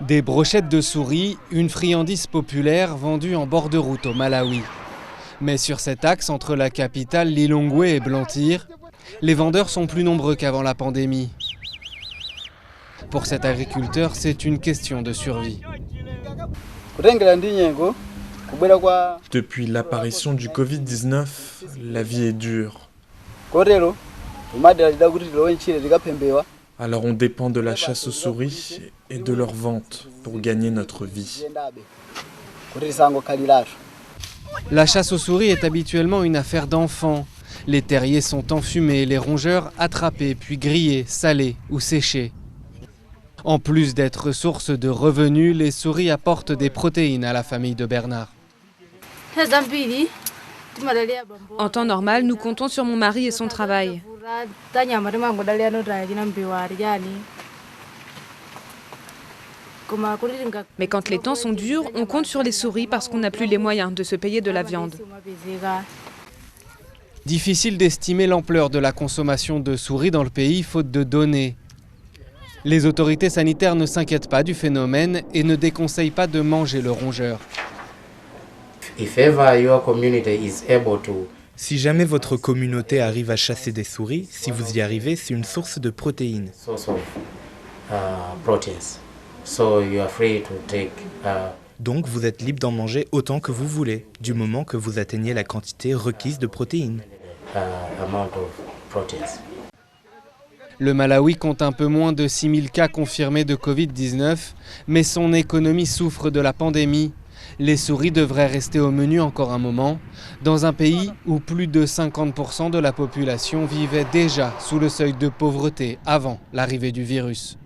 Des brochettes de souris, une friandise populaire vendue en bord de route au Malawi. Mais sur cet axe entre la capitale Lilongwe et Blantyre, les vendeurs sont plus nombreux qu'avant la pandémie. Pour cet agriculteur, c'est une question de survie. Depuis l'apparition du Covid-19, la vie est dure. Alors on dépend de la chasse aux souris et de leur vente pour gagner notre vie. La chasse aux souris est habituellement une affaire d'enfants. Les terriers sont enfumés, les rongeurs attrapés, puis grillés, salés ou séchés. En plus d'être source de revenus, les souris apportent des protéines à la famille de Bernard. En temps normal, nous comptons sur mon mari et son travail. Mais quand les temps sont durs, on compte sur les souris parce qu'on n'a plus les moyens de se payer de la viande. Difficile d'estimer l'ampleur de la consommation de souris dans le pays, faute de données. Les autorités sanitaires ne s'inquiètent pas du phénomène et ne déconseillent pas de manger le rongeur. Si jamais votre communauté arrive à chasser des souris, si vous y arrivez, c'est une source de protéines. Donc vous êtes libre d'en manger autant que vous voulez, du moment que vous atteignez la quantité requise de protéines. Le Malawi compte un peu moins de 6000 cas confirmés de Covid-19, mais son économie souffre de la pandémie. Les souris devraient rester au menu encore un moment, dans un pays où plus de 50% de la population vivait déjà sous le seuil de pauvreté avant l'arrivée du virus.